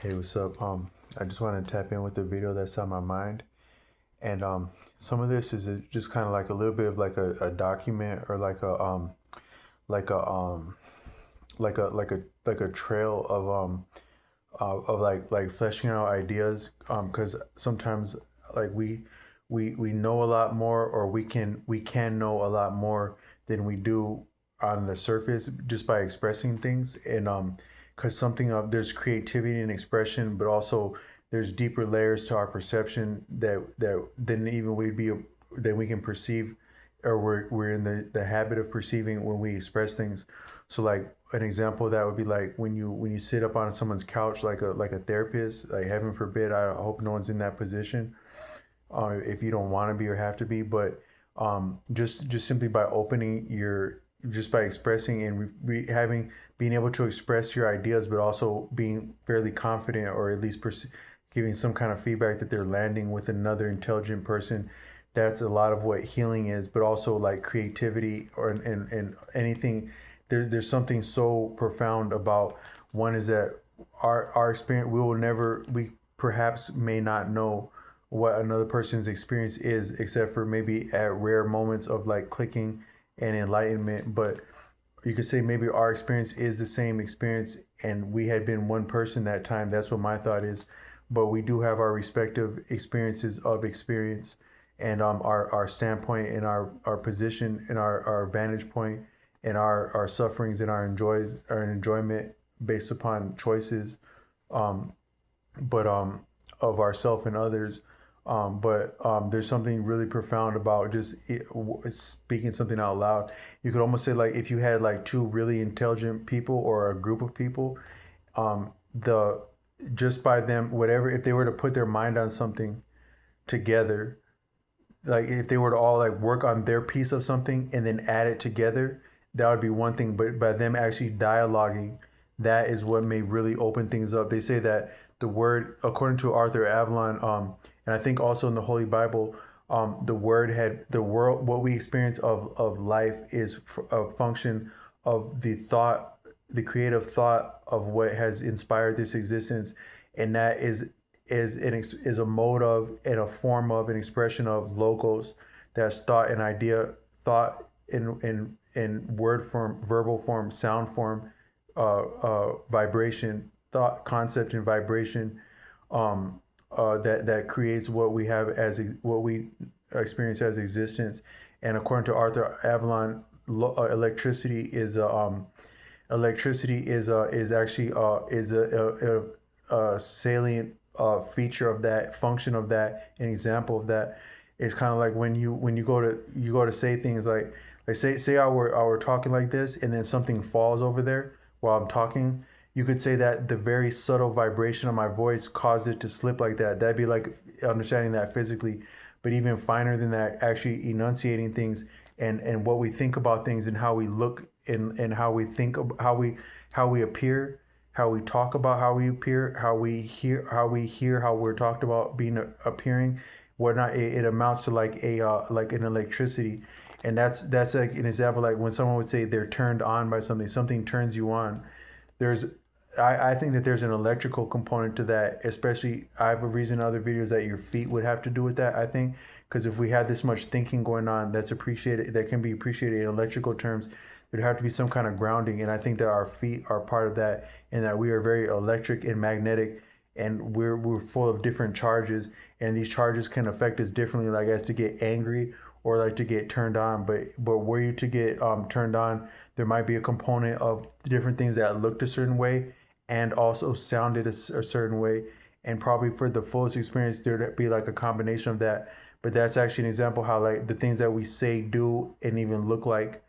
Hey, what's up? I just want to tap in with the video that's on my mind, and some of this is just kind of like a little bit of like a document or like a like a trail of like fleshing out ideas. Because sometimes like we know a lot more, or we can know a lot more than we do on the surface just by expressing things. And because something of there's creativity and expression, but also there's deeper layers to our perception that than even than we can perceive, or we're in the habit of perceiving when we express things. So like an example of that would be like when you sit up on someone's couch like a therapist. Like heaven forbid, I hope no one's in that position. If you don't want to be or have to be, but just simply by opening your just by expressing and having being able to express your ideas, but also being fairly confident, or at least giving some kind of feedback that they're landing with another intelligent person. That's a lot of what healing is, but also like creativity or and anything. There's something so profound about one is that our experience, we perhaps may not know what another person's experience is, except for maybe at rare moments of like clicking and enlightenment. But you could say maybe our experience is the same experience and we had been one person that time. That's what my thought is. But we do have our respective experiences of experience, and our standpoint and our position and our vantage point and our sufferings and our enjoyment based upon choices, um, but of ourself and others. But there's something really profound about just speaking something out loud. You could almost say like if you had like two really intelligent people or a group of people, the just by them, whatever, if they were to put their mind on something together, like if they were to all like work on their piece of something and then add it together, that would be one thing. But by them actually dialoguing, that is what may really open things up. They say that the word, according to Arthur Avalon, and I think also in the Holy Bible, the word had the world. What we experience of life is a function of the thought, the creative thought of what has inspired this existence, and that is a mode of and a form of an expression of logos. That's thought and idea, thought in word form, verbal form, sound form, vibration, thought, concept, and vibration. That creates what we have as what we experience as existence. And according to Arthur Avalon, electricity is actually a salient feature of that, function of that, an example of that. It's kind of like when you go to say things like say I were talking like this, and then something falls over there while I'm talking. You could say that the very subtle vibration of my voice caused it to slip like that. That'd be like understanding that physically. But even finer than that, actually enunciating things and what we think about things and how we look and how we think how we appear, how we talk about how we appear, how we're talked about being appearing, whatnot. It amounts to like a like an electricity. And that's like an example, like when someone would say they're turned on by something, something turns you on. There's I think that there's an electrical component to that, especially I have a reason in other videos that your feet would have to do with that, I think. Because if we had this much thinking going on that's appreciated, that can be appreciated in electrical terms, there'd have to be some kind of grounding. And I think that our feet are part of that, and that we are very electric and magnetic, and we're full of different charges, and these charges can affect us differently, like as to get angry or like to get turned on. But were you to get turned on, there might be a component of different things that looked a certain way and also sounded a certain way. And probably for the fullest experience, there'd be like a combination of that. But that's actually an example how like the things that we say, do, and even look like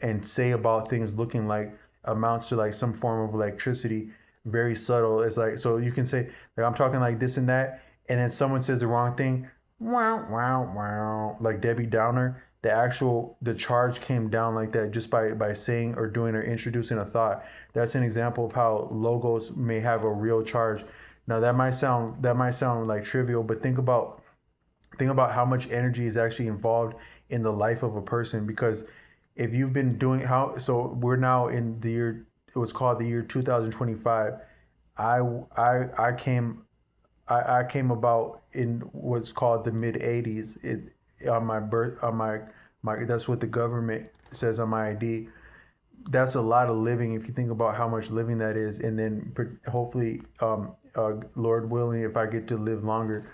and say about things looking like amounts to like some form of electricity, very subtle. It's like, so you can say like I'm talking like this and that, and then someone says the wrong thing, wow wow wow, like Debbie Downer. The charge came down like that just by saying or doing or introducing a thought. That's an example of how logos may have a real charge. Now that might sound like trivial, but think about how much energy is actually involved in the life of a person. Because if you've been doing how so we're now in the year, it was called the year 2025. I I came I came about in what's called the mid '80s. Is on my birth on my that's what the government says on my ID. That's a lot of living if you think about how much living that is, and then hopefully, Lord willing, if I get to live longer,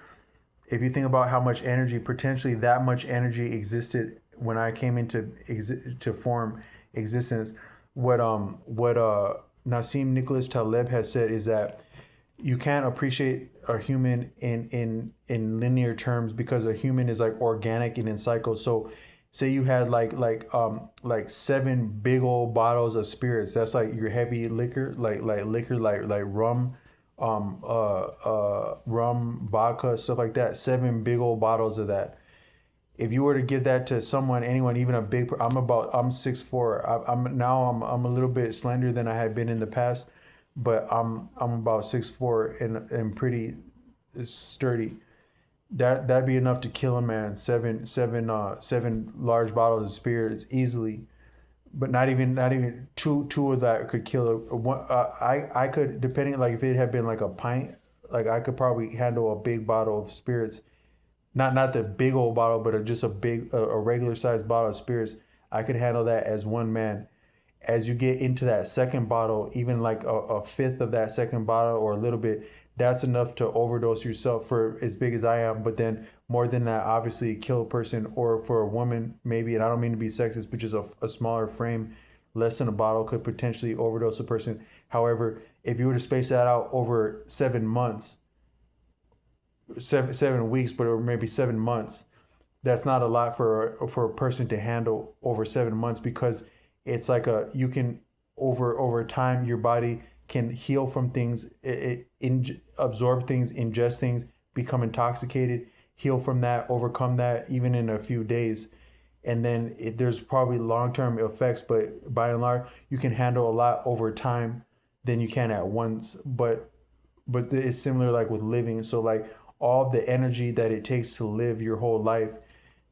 if you think about how much energy, potentially that much energy existed when I came into to form existence. What Nassim Nicholas Taleb has said is that you can't appreciate a human in linear terms, because a human is like organic and in cycles. So say you had like seven big old bottles of spirits. That's like your heavy liquor, like liquor, like rum, rum, vodka, stuff like that. Seven big old bottles of that. If you were to give that to someone, anyone, even a big, I'm 6'4". I'm a little bit slender than I had been in the past, but I'm about 6'4" and pretty sturdy. That'd be enough to kill a man. Seven large bottles of spirits easily, but not even two of that could kill a one. I could, depending, like if it had been like a pint, like I could probably handle a big bottle of spirits, not the big old bottle, but just a regular sized bottle of spirits. I could handle that as one man. As you get into that second bottle, even like a fifth of that second bottle or a little bit, that's enough to overdose yourself for as big as I am. But then more than that, obviously kill a person, or for a woman, maybe, and I don't mean to be sexist, but just a smaller frame, less than a bottle could potentially overdose a person. However, if you were to space that out over 7 months, 7 weeks, but or maybe 7 months, that's not a lot for a person to handle over 7 months, because it's like a you can over time your body can heal from things, absorb things, ingest things, become intoxicated, heal from that, overcome that even in a few days. And then there's probably long-term effects, but by and large you can handle a lot over time than you can at once. But it's similar like with living. So like all the energy that it takes to live your whole life,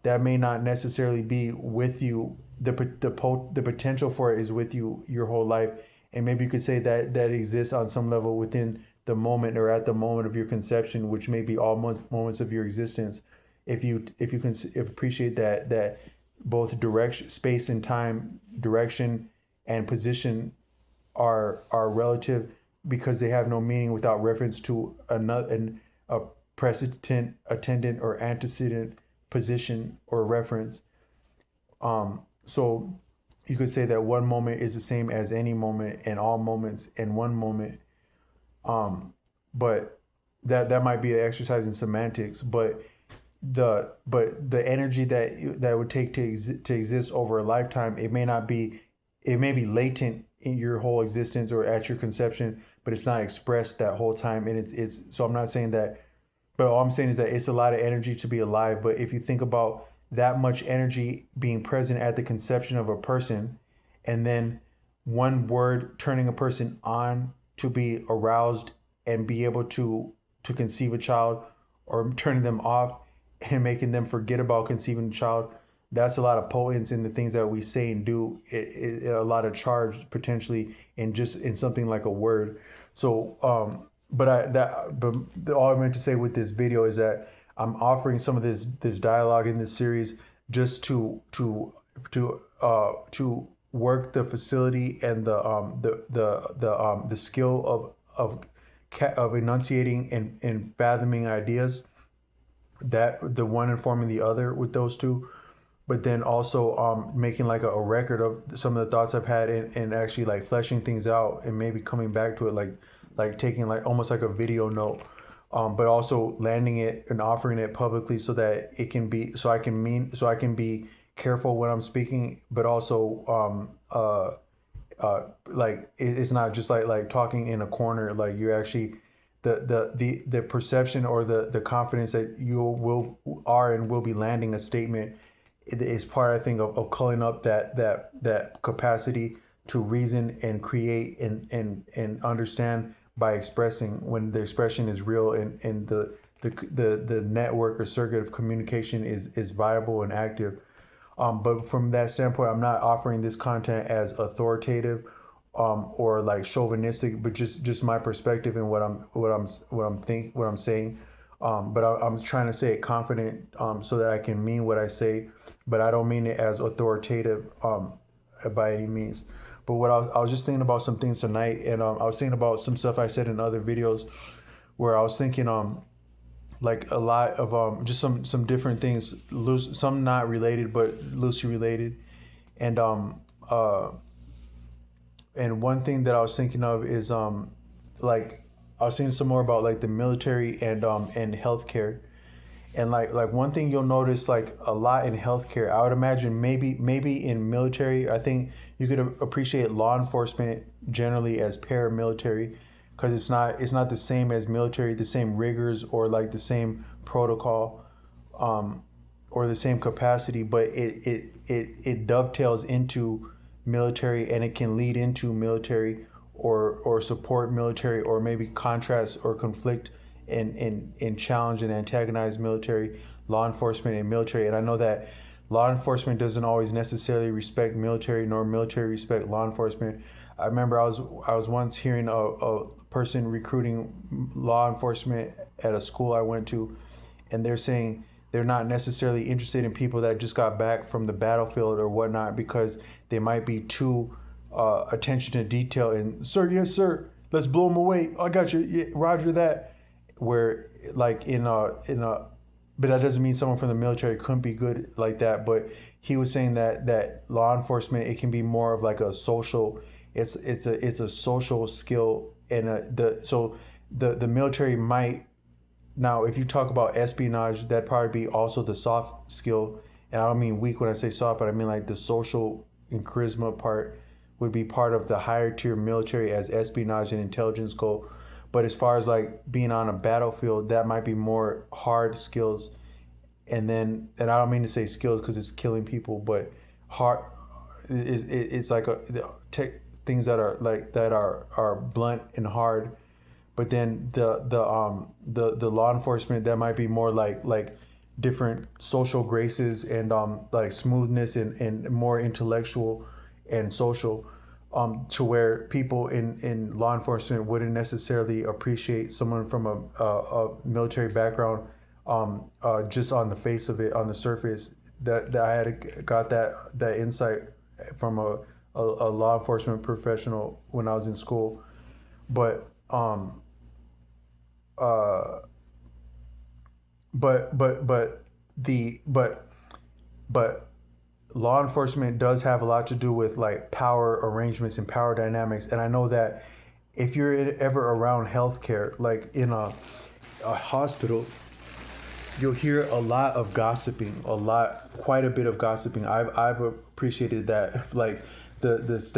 that may not necessarily be with you. The potential for it is with you your whole life, and maybe you could say that that exists on some level within the moment or at the moment of your conception, which may be all moments of your existence. If you can appreciate that both direction, space and time, direction and position are relative, because they have no meaning without reference to a precedent, attendant, or antecedent position or reference. So you could say that one moment is the same as any moment, and all moments in one moment. Um, but that might be an exercise in semantics. But the energy that would take to exist over a lifetime, it may not be, it may be latent in your whole existence or at your conception, but it's not expressed that whole time. And it's so I'm not saying that, but all I'm saying is that it's a lot of energy to be alive. But if you think about that much energy being present at the conception of a person, and then one word turning a person on to be aroused and be able to conceive a child, or turning them off and making them forget about conceiving a child, that's a lot of potence in the things that we say and do. A lot of charge potentially in just in something like a word. So but all I meant to say with this video is that I'm offering some of this dialogue in this series just to work the facility and the skill of enunciating and fathoming ideas, that the one informing the other with those two, but then also making like a record of some of the thoughts I've had, and actually like fleshing things out and maybe coming back to it, like taking like almost like a video note, but also landing it and offering it publicly so that it can be, so I can be careful when I'm speaking, but also like it's not just like talking in a corner. Like you actually, the perception or the confidence that you are and will be landing a statement is part, I think, of culling up that capacity to reason and create and understand by expressing, when the expression is real, and the network or circuit of communication is viable and active. But from that standpoint, I'm not offering this content as authoritative or like chauvinistic, but just my perspective and what I'm saying. But I'm trying to say it confident, so that I can mean what I say, but I don't mean it as authoritative, by any means. But I was just thinking about some things tonight, and I was thinking about some stuff I said in other videos, where I was thinking like a lot of just some different things, loose, some not related but loosely related, and one thing that I was thinking of is like I was thinking some more about like the military and healthcare. And like one thing you'll notice like a lot in healthcare, I would imagine maybe in military, I think you could appreciate law enforcement generally as paramilitary, because it's not the same as military, the same rigors or like the same protocol, or the same capacity, but it dovetails into military, and it can lead into military, or support military, or maybe contrast or conflict and challenge and antagonize military, law enforcement, and military. And I know that law enforcement doesn't always necessarily respect military, nor military respect law enforcement. I remember I was once hearing a person recruiting law enforcement at a school I went to, and they're saying they're not necessarily interested in people that just got back from the battlefield or whatnot, because they might be too attention to detail and, sir, yes sir, let's blow them away, I got you, yeah, roger that. Where like but that doesn't mean someone from the military couldn't be good like that. But he was saying that law enforcement, it can be more of like a social, it's a social skill, and the military might. Now, if you talk about espionage, that'd probably be also the soft skill. And I don't mean weak when I say soft, but I mean like the social and charisma part would be part of the higher tier military as espionage and intelligence go. But as far as like being on a battlefield, that might be more hard skills. And I don't mean to say skills because it's killing people, but hard, it's like things that are like that are blunt and hard. But then the law enforcement, that might be more like different social graces, and like smoothness, and more intellectual and social, to where people in law enforcement wouldn't necessarily appreciate someone from a military background, just on the face of it, on the surface. That I had got that insight from a law enforcement professional when I was in school. But uh, but the but law enforcement does have a lot to do with like power arrangements and power dynamics. And I know that if you're ever around healthcare, like in a hospital, you'll hear a lot of gossiping, quite a bit of gossiping. I've appreciated that, like the